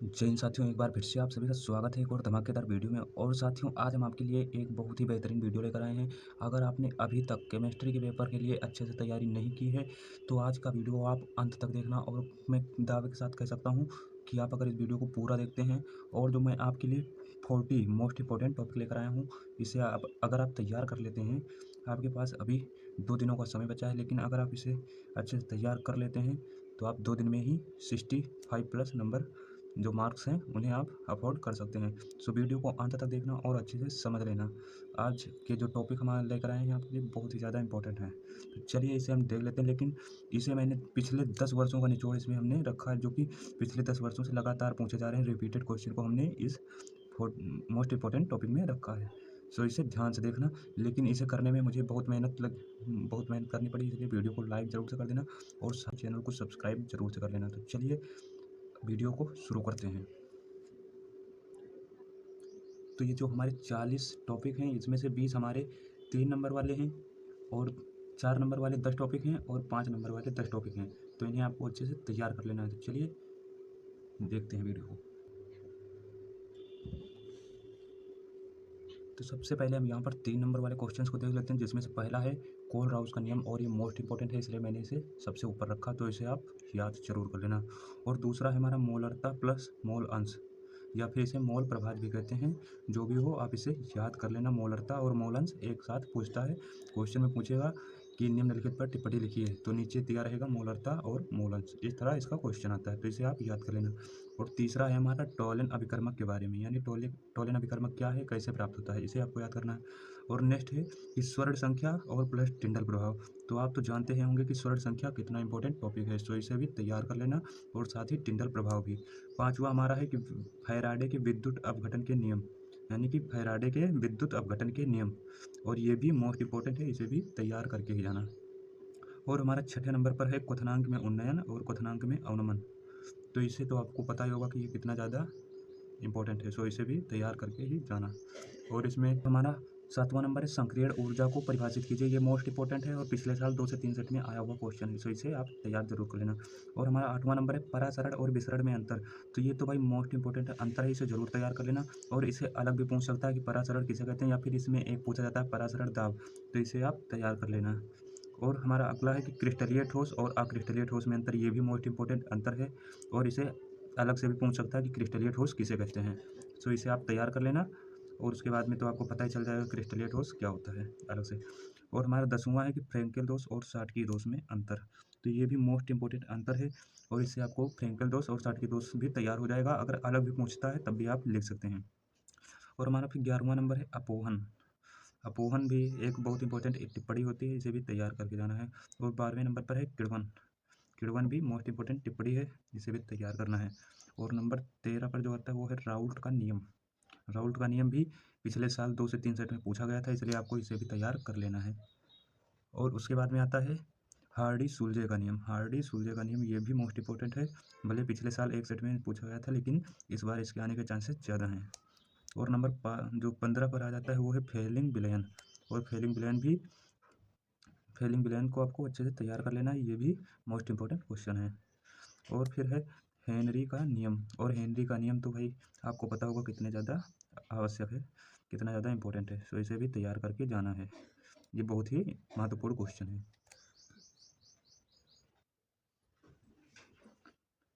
जय हिंद साथियों, एक बार फिर से आप सभी का स्वागत है एक और धमाकेदार वीडियो में। और साथियों, आज हम आपके लिए एक बहुत ही बेहतरीन वीडियो लेकर आए हैं। अगर आपने अभी तक केमिस्ट्री के पेपर के लिए अच्छे से तैयारी नहीं की है तो आज का वीडियो आप अंत तक देखना। और मैं दावे के साथ कह सकता हूँ कि आप अगर इस वीडियो को पूरा देखते हैं और जो मैं आपके लिए 40 मोस्ट इंपॉर्टेंट टॉपिक लेकर आया हूँ, इसे आप अगर आप तैयार कर लेते हैं, आपके पास अभी 2 दिनों का समय बचा है, लेकिन अगर आप इसे अच्छे से तैयार कर लेते हैं तो आप 2 दिन में ही 65 प्लस नंबर जो मार्क्स हैं उन्हें आप अफोर्ड कर सकते हैं। सो वीडियो को अंत तक देखना और अच्छे से समझ लेना। आज के जो टॉपिक हमारे लेकर आए हैं आपके लिए बहुत ही ज़्यादा इंपॉर्टेंट है, तो चलिए इसे हम देख लेते हैं। लेकिन इसे मैंने पिछले 10 वर्षों का निचोड़ इसमें हमने रखा है, जो कि पिछले 10 वर्षों से लगातार पूछे जा रहे हैं रिपीटेड क्वेश्चन को हमने इस मोस्ट इंपॉर्टेंट टॉपिक में रखा है। सो इसे ध्यान से देखना। लेकिन इसे करने में मुझे बहुत मेहनत करनी पड़ी, इसलिए वीडियो को लाइक ज़रूर से कर देना और चैनल को सब्सक्राइब ज़रूर से कर लेना। तो चलिए वीडियो को शुरू करते हैं। तो ये जो हमारे 40 टॉपिक हैं, इसमें से 20 हमारे 3 नंबर वाले हैं और 4 नंबर वाले 10 टॉपिक हैं और 5 नंबर वाले 10 टॉपिक हैं। तो इन्हें आपको अच्छे से तैयार कर लेना है। तो चलिए देखते हैं वीडियो को। तो सबसे पहले हम यहाँ पर 3 नंबर वाले क्वेश्चंस को देख लेते हैं, जिसमें से पहला है कोल राउस का नियम, और ये मोस्ट इंपॉर्टेंट है इसलिए मैंने इसे सबसे ऊपर रखा, तो इसे आप याद जरूर कर लेना। और दूसरा है हमारा मोलरता प्लस मोल अंश, या फिर इसे मोल प्रभाज भी कहते हैं। जो भी हो आप इसे याद कर लेना। मोलरता और मोल अंश एक साथ पूछता है, क्वेश्चन में पूछेगा कि निम्नलिखित पर टिप्पणी लिखिए, तो नीचे दिया रहेगा मोलरता और मोल अंश, इस तरह इसका क्वेश्चन आता है, तो इसे आप याद कर लेना। और तीसरा है हमारा टोलन अभिकर्मक के बारे में, यानी टोलन अभिकर्मक क्या है, कैसे प्राप्त होता है, इसे आपको याद करना है। और नेक्स्ट है कि स्वर्ण संख्या और प्लस टिंडल प्रभाव। तो आप तो जानते हैं होंगे कि स्वर्ण संख्या कितना इंपॉर्टेंट टॉपिक है, तो इसे भी तैयार कर लेना और साथ ही टिंडल प्रभाव भी। पांचवा हमारा है कि फैराडे के विद्युत अपघटन के नियम, यानी कि फैराडे के विद्युत अपघटन के नियम, और ये भी मोस्ट इंपॉर्टेंट है, इसे भी तैयार करके ही जाना। और हमारा छठे नंबर पर है क्वथनांक में उन्नयन और क्वथनांक में अवनमन। तो इसे तो आपको पता ही होगा कि ये कितना ज़्यादा इंपॉर्टेंट है, सो इसे भी तैयार करके ही जाना। और इसमें हमारा 7वां नंबर है संक्रियण ऊर्जा को परिभाषित कीजिए, ये मोस्ट इंपॉर्टेंट है और पिछले साल 2 से 3 सेट में आया हुआ क्वेश्चन है, सो इसे आप तैयार जरूर कर लेना। और हमारा 8वां नंबर है परासरण और विसरण में अंतर। तो ये तो भाई मोस्ट इंपॉर्टेंट अंतर है, इसे जरूर तैयार कर लेना। और इसे अलग भी पूछ सकता है कि परासरण किसे कहते हैं, या फिर इसमें एक पूछा जाता है परासरण दाब, तो इसे आप तैयार कर लेना। और हमारा अगला है कि क्रिस्टलीय ठोस और अक्रिस्टलीय ठोस में अंतर, ये भी मोस्ट इंपॉर्टेंट अंतर है और इसे अलग से भी पूछ सकता है कि क्रिस्टलीय ठोस किसे कहते हैं, सो इसे आप तैयार कर लेना। और उसके बाद में तो आपको पता ही चल जाएगा क्रिस्टलीय ठोस क्या होता है अलग से। और हमारा 10वां है कि फ्रेंकेल दोष और साटकी दोष में अंतर। तो ये भी मोस्ट इंपॉर्टेंट अंतर है और इससे आपको फ्रेंकेल दोष और साटकी दोष भी तैयार हो जाएगा, अगर अलग भी पूछता है तब भी आप लिख सकते हैं। और हमारा फिर 11वां नंबर है अपोहन। अपोहन भी एक बहुत इंपॉर्टेंट एक टिप्पणी होती है, इसे भी तैयार करके जाना है। और 12वें नंबर पर है किण्वन। किण्वन भी मोस्ट इंपॉर्टेंट टिप्पणी है, इसे भी तैयार करना है। और नंबर 13 पर जो आता है वो है राउल्ट का नियम। राउल्ट का नियम भी पिछले साल 2 से 3 सेट में पूछा गया था, इसलिए आपको इसे भी तैयार कर लेना है। और उसके बाद में आता है हार्डी सुलजे का नियम। हार्डी सुलजे का नियम ये भी मोस्ट इंपॉर्टेंट है, भले पिछले साल एक सेट में पूछा गया था लेकिन इस बार इसके आने के चांसेस ज़्यादा हैं। और नंबर जो 15 पर आ जाता है वो है फेलिंग विलयन। और फेलिंग विलयन को आपको अच्छे से तैयार कर लेना है, ये भी मोस्ट इंपॉर्टेंट क्वेश्चन है। और फिर है हेनरी का नियम। और हेनरी का नियम तो भाई आपको पता होगा कितने ज़्यादा आवश्यक है, कितना ज़्यादा इंपॉर्टेंट है, सो इसे भी तैयार करके जाना है, ये बहुत ही महत्वपूर्ण क्वेश्चन है।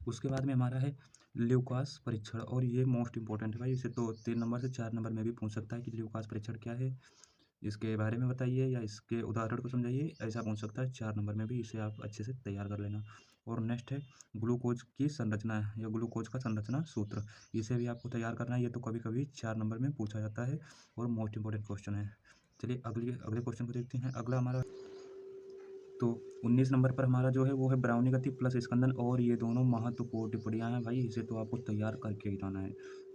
उसके बाद में हमारा है ल्यूकास परीक्षण, और ये मोस्ट इंपॉर्टेंट है भाई, इसे तो 3 नंबर से 4 नंबर में भी पूछ सकता है कि ल्यूकास परीक्षण क्या है, इसके बारे में बताइए या इसके उदाहरण को समझाइए, ऐसा पूछ सकता है 4 नंबर में भी, इसे आप अच्छे से तैयार कर लेना। और नेक्स्ट है ग्लूकोज की संरचना या ग्लूकोज का संरचना सूत्र, इसे भी आपको तैयार करना है, ये तो कभी कभी 4 नंबर में पूछा जाता है और मोस्ट इंपॉर्टेंट क्वेश्चन है। चलिए अगले क्वेश्चन को देखते हैं। अगला हमारा तो 19 नंबर पर हमारा जो है वो है ब्राउनी गति प्लस स्कंदन, और ये दोनों महत्वपूर्ण टिप्पणियाँ हैं भाई, इसे तो आपको तैयार करके ही जाना है,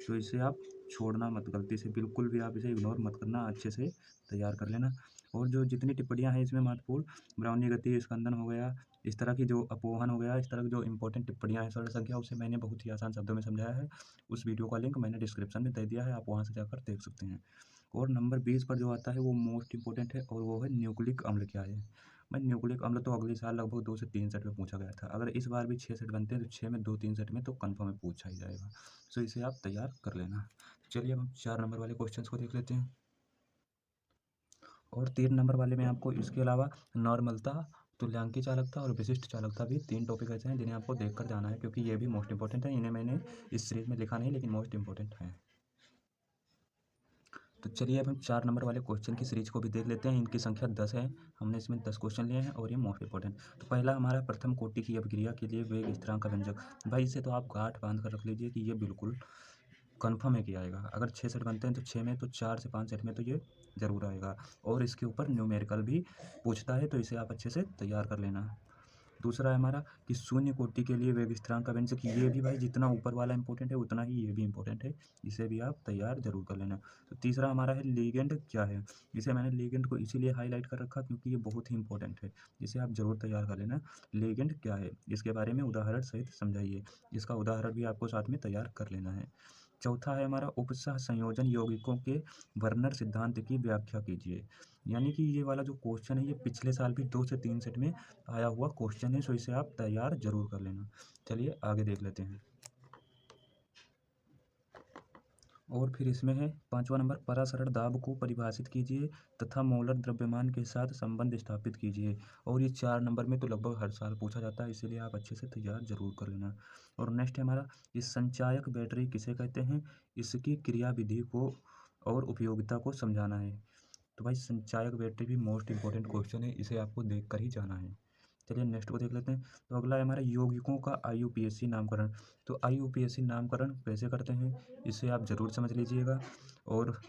तो इसे आप छोड़ना मत, गलती से बिल्कुल भी आप इसे इग्नोर मत करना, अच्छे से तैयार कर लेना। और जो जितनी टिप्पणियाँ हैं इसमें महत्वपूर्ण, ब्राउनी गति, स्कंदन हो गया, इस तरह की जो अपोहन हो गया, इस तरह की जो इंपॉर्टेंट टिप्पणियाँ हैं स्वर्ण संख्या, उसे मैंने बहुत ही आसान शब्दों में समझाया है। उस वीडियो का लिंक मैंने डिस्क्रिप्शन में दे दिया है, आप वहाँ से जाकर देख सकते हैं। और नंबर 20 पर जो आता है वो मोस्ट इंपॉर्टेंट है, और वो है न्यूक्लिक अम्ल क्या है। भाई न्यूक्लिक अम्ल तो अगले साल लगभग 2 से 3 सेट में पूछा गया था। अगर इस बार भी 6 सेट बनते हैं तो 6 में 2-3 सेट में तो कन्फर्म है पूछा ही जाएगा। सो इसे आप तैयार कर लेना। चलिए अब हम 4 नंबर वाले क्वेश्चंस को देख लेते हैं। और 3 नंबर वाले में आपको इसके अलावा नॉर्मलता, तुल्यांकी चालकता और विशिष्ट चालकता भी 3 टॉपिक ऐसे हैं जिन्हें आपको देखकर जाना है, क्योंकि ये भी मोस्ट इंपॉर्टेंट है। इन्हें मैंने इस सीरीज में लिखा नहीं, लेकिन मोस्ट इंपॉर्टेंट है। तो चलिए अब हम 4 नंबर वाले क्वेश्चन की सीरीज को भी देख लेते हैं। इनकी संख्या 10 है। हमने इसमें 10 क्वेश्चन लिए हैं और ये मोस्ट इंपॉर्टेंट। तो पहला हमारा प्रथम कोटि की अभिक्रिया के लिए वेग स्थिरांक का व्यंजक। भाई इसे तो आप गांठ बांध कर रख लीजिए कि ये बिल्कुल कन्फर्म है कि आएगा। अगर 6 सेट बनते हैं तो 6 में, तो 4 से 5 सेट में तो ये ज़रूर आएगा। और इसके ऊपर न्यूमेरिकल भी पूछता है, तो इसे आप अच्छे से तैयार कर लेना। दूसरा है हमारा कि शून्य कोटि के लिए वेग स्थिरांक का व्यंजक। ये भी भाई जितना ऊपर वाला इंपॉर्टेंट है उतना ही ये भी इंपॉर्टेंट है, इसे भी आप तैयार जरूर कर लेना। तो तीसरा हमारा है लिगेंड क्या है। इसे मैंने लिगेंड को इसीलिए हाईलाइट कर रखा क्योंकि ये बहुत ही इंपॉर्टेंट है, इसे आप जरूर तैयार कर लेना। लिगेंड क्या है इसके बारे में उदाहरण सहित समझाइए, इसका उदाहरण भी आपको साथ में तैयार कर लेना है। चौथा है हमारा उपसह संयोजन यौगिकों के वर्नर सिद्धांत की व्याख्या कीजिए। यानी कि ये वाला जो क्वेश्चन है ये पिछले साल भी 2 से 3 सेट में आया हुआ क्वेश्चन है, सो इसे आप तैयार जरूर कर लेना। चलिए आगे देख लेते हैं। और फिर इसमें है 5वां नंबर, परासरण दाब को परिभाषित कीजिए तथा मोलर द्रव्यमान के साथ संबंध स्थापित कीजिए। और ये 4 नंबर में तो लगभग हर साल पूछा जाता है, इसीलिए आप अच्छे से तैयार जरूर कर लेना। और नेक्स्ट है हमारा, इस संचायक बैटरी किसे कहते हैं, इसकी क्रियाविधि को और उपयोगिता को समझाना है। तो भाई संचायक बैटरी भी मोस्ट इंपॉर्टेंट क्वेश्चन है, इसे आपको देख कर ही जाना है। चलिए नेक्स्ट को देख लेते हैं। तो अगला है हमारा यौगिकों का IUPAC नामकरण। तो IUPAC नामकरण कैसे करते हैं इसे आप ज़रूर समझ लीजिएगा, और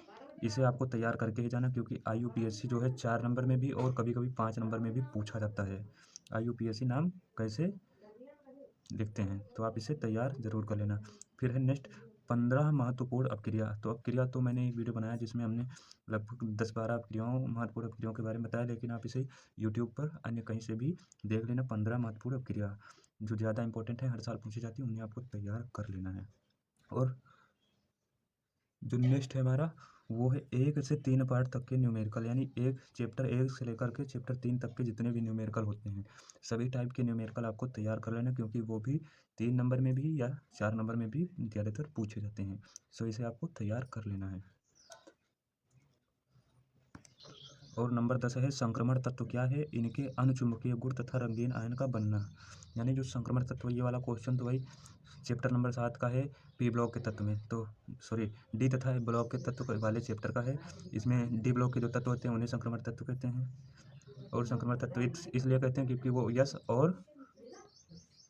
इसे आपको तैयार करके ही जाना, क्योंकि IUPAC जो है 4 नंबर में भी और कभी कभी 5 नंबर में भी पूछा जाता है। IUPAC नाम कैसे लिखते हैं, तो आप इसे तैयार जरूर कर लेना। फिर है नेक्स्ट 15 महत्वपूर्ण अपक्रिया। तो अपक्रिया तो मैंने एक वीडियो बनाया जिसमें हमने लगभग 10-12 अपक्रियाओं महत्वपूर्ण अपक्रियाओं के बारे में बताया, लेकिन आप इसे यूट्यूब पर अन्य कहीं से भी देख लेना। 15 महत्वपूर्ण अपक्रिया जो ज़्यादा इंपॉर्टेंट है, हर साल पूछी जाती है, उन्हें आपको तैयार कर लेना है। और जो नेक्स्ट है हमारा वो है 1 से 3 पार्ट तक के न्यूमेरिकल, यानी एक चैप्टर 1 से लेकर के चैप्टर 3 तक के जितने भी न्यूमेरिकल होते हैं सभी टाइप के न्यूमेरिकल आपको तैयार कर लेना, क्योंकि वो भी 3 नंबर में भी या 4 नंबर में भी ज़्यादातर पूछे जाते हैं। सो इसे आपको तैयार कर लेना है। और नंबर 10 है संक्रमण तत्व क्या है, इनके अनुचुंबकीय गुण तथा रंगीन आयन का बनना। यानी जो संक्रमण तत्व, ये वाला क्वेश्चन तो भाई चैप्टर नंबर 7 का है पी ब्लॉक के तत्व में, तो सॉरी डी तथा ब्लॉक के तत्व वाले चैप्टर का है। इसमें डी ब्लॉक के जो तत्व होते हैं उन्हें संक्रमण तत्व कहते हैं। और संक्रमण तत्व इसलिए कहते हैं क्योंकि वो यस और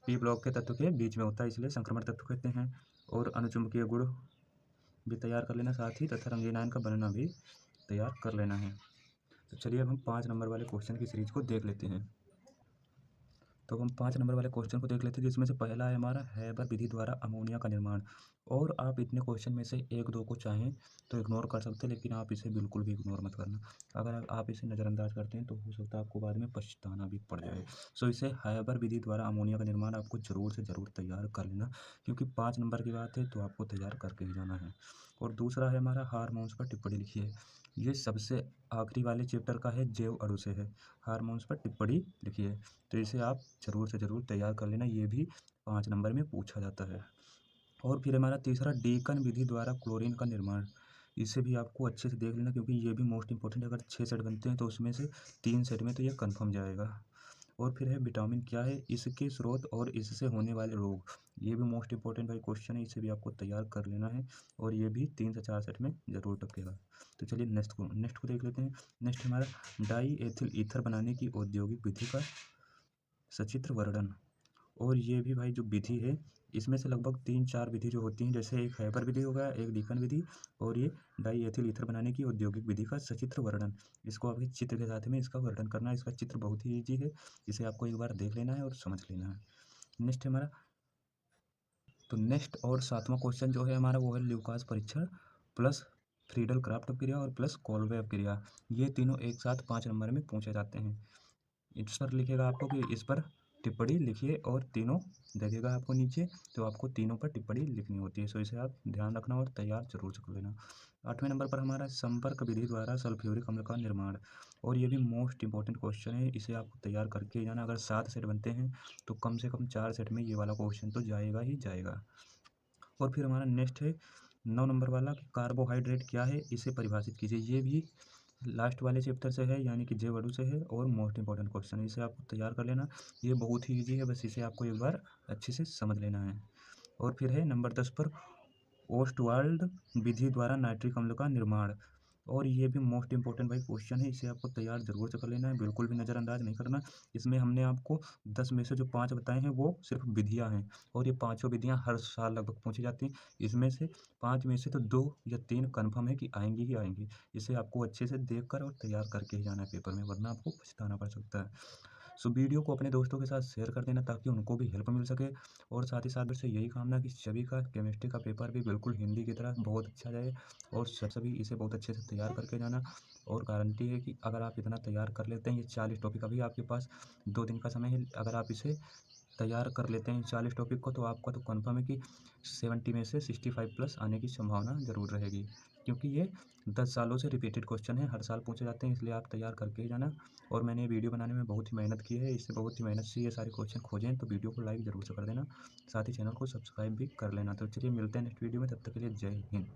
पी ब्लॉक के तत्व के बीच में होता है, इसलिए संक्रमण तत्व कहते हैं। और अनुचुंबकीय गुण भी तैयार कर लेना साथ ही, तथा रंगीन आयन का बनना भी तैयार कर लेना है। तो चलिए अब हम 5 नंबर वाले क्वेश्चन की सीरीज को देख लेते हैं। तो हम 5 नंबर वाले क्वेश्चन को देख लेते हैं, जिसमें से पहला है हमारा हैबर विधि द्वारा अमोनिया का निर्माण। और आप इतने क्वेश्चन में से 1-2 को चाहें तो इग्नोर कर सकते हैं, लेकिन आप इसे बिल्कुल भी इग्नोर मत करना। अगर आप इसे नज़रअंदाज करते हैं तो हो सकता है आपको बाद में पछताना भी पड़ जाए। सो इसे हैबर विधि द्वारा अमोनिया का निर्माण आपको ज़रूर से ज़रूर तैयार कर लेना, क्योंकि 5 नंबर की बात है तो आपको तैयार करके ही जाना है। और दूसरा है हमारा हार्मोन्स पर टिप्पणी लिखिए। ये सबसे आखिरी वाले चैप्टर का है, जैव अणु से है। हार्मोन्स पर टिप्पणी लिखिए, तो इसे आप ज़रूर से ज़रूर तैयार कर लेना, ये भी 5 नंबर में पूछा जाता है। और फिर हमारा तीसरा डीकन विधि द्वारा क्लोरीन का निर्माण। इसे भी आपको अच्छे से देख लेना, क्योंकि ये भी मोस्ट इंपॉर्टेंट है। अगर 6 सेट बनते हैं तो उसमें से 3 सेट में तो ये कन्फर्म जाएगा। और फिर है विटामिन क्या है, इसके स्रोत और इससे होने वाले रोग। ये भी मोस्ट इंपॉर्टेंट भाई क्वेश्चन है, इसे भी आपको तैयार कर लेना है, और ये भी 3 से 4 सेट में ज़रूर टपकेगा। तो चलिए नेक्स्ट को देख लेते हैं। नेक्स्ट हमारा डाई एथिल ईथर बनाने की औद्योगिक विधि का सचित्र वर्णन। और ये भी भाई जो विधि है, इसमें से लगभग 3-4 विधि जो होती हैं, जैसे एक हैबर विधि हो गया, एक डीकन विधि, और ये डाई एथिल ईथर बनाने की औद्योगिक विधि का सचित्र वर्णन। इसको आपके चित्र के साथ में इसका वर्णन करना है। इसका चित्र बहुत ही ईजी है, इसे आपको एक बार देख लेना है और समझ लेना है। नेक्स्ट हमारा, तो नेक्स्ट और 7वां क्वेश्चन जो है हमारा वो है ल्यूकास परीक्षण प्लस फ्रीडल क्राफ्ट अपक्रिया और प्लस कॉलवे अपक्रिया। ये तीनों एक साथ 5 नंबर में पूछे जाते हैं। इस पर लिखेगा आपको कि इस पर टिप्पणी लिखिए और तीनों लगेगा आपको नीचे, तो आपको तीनों पर टिप्पणी लिखनी होती है। सो इसे आप ध्यान रखना और तैयार जरूर से कर लेना। 8वें नंबर पर हमारा संपर्क विधि द्वारा सल्फ्यूरिक अम्ल का निर्माण, और ये भी मोस्ट इंपॉर्टेंट क्वेश्चन है, इसे आपको तैयार करके जाना। अगर 7 सेट बनते हैं तो कम से कम 4 सेट में ये वाला क्वेश्चन तो जाएगा ही जाएगा। और फिर हमारा नेक्स्ट है 9 नंबर वाला कि कार्बोहाइड्रेट क्या है, इसे परिभाषित कीजिए। ये भी लास्ट वाले चैप्टर से है, यानी कि जे वर्डू से है, और मोस्ट इंपॉर्टेंट क्वेश्चन है, इसे आपको तैयार कर लेना। ये बहुत ही ईजी है, बस इसे आपको एक बार अच्छे से समझ लेना है। और फिर है नंबर 10 पर ओस्टवाल्ड विधि द्वारा नाइट्रिक अम्ल का निर्माण, और ये भी मोस्ट इंपॉर्टेंट भाई क्वेश्चन है, इसे आपको तैयार जरूर से कर लेना है, बिल्कुल भी नज़रअंदाज नहीं करना। इसमें हमने आपको 10 में से जो 5 बताए हैं वो सिर्फ विधियां हैं, और ये पांचों विधियां हर साल लगभग पूछी जाती हैं। इसमें से 5 में से तो 2 या 3 कन्फर्म है कि आएंगी ही आएंगी। इसे आपको अच्छे से देख कर और तैयार करके ही जाना है पेपर में, वरना आपको पछताना पड़ सकता है। सो वीडियो को अपने दोस्तों के साथ शेयर कर देना ताकि उनको भी हेल्प मिल सके, और साथ ही साथ से यही कामना कि सभी का केमिस्ट्री का पेपर भी बिल्कुल हिंदी की तरह बहुत अच्छा जाए, और सभी इसे बहुत अच्छे से तैयार करके जाना। और गारंटी है कि अगर आप इतना तैयार कर लेते हैं, ये 40 टॉपिक अभी आपके पास 2 दिन का समय है, अगर आप इसे तैयार कर लेते हैं 40 टॉपिक को, तो आपका तो कन्फर्म है कि 70 में से 65 प्लस आने की संभावना ज़रूर रहेगी, क्योंकि ये 10 सालों से रिपीटेड क्वेश्चन है, हर साल पूछे जाते हैं, इसलिए आप तैयार करके ही जाना। और मैंने ये वीडियो बनाने में बहुत ही मेहनत की है, इससे बहुत ही मेहनत से ये सारे क्वेश्चन खोजें, तो वीडियो को लाइक ज़रूर से कर देना, साथ ही चैनल को सब्सक्राइब भी कर लेना। तो चलिए मिलते हैं नेक्स्ट वीडियो में, तब तक के लिए जय हिंद।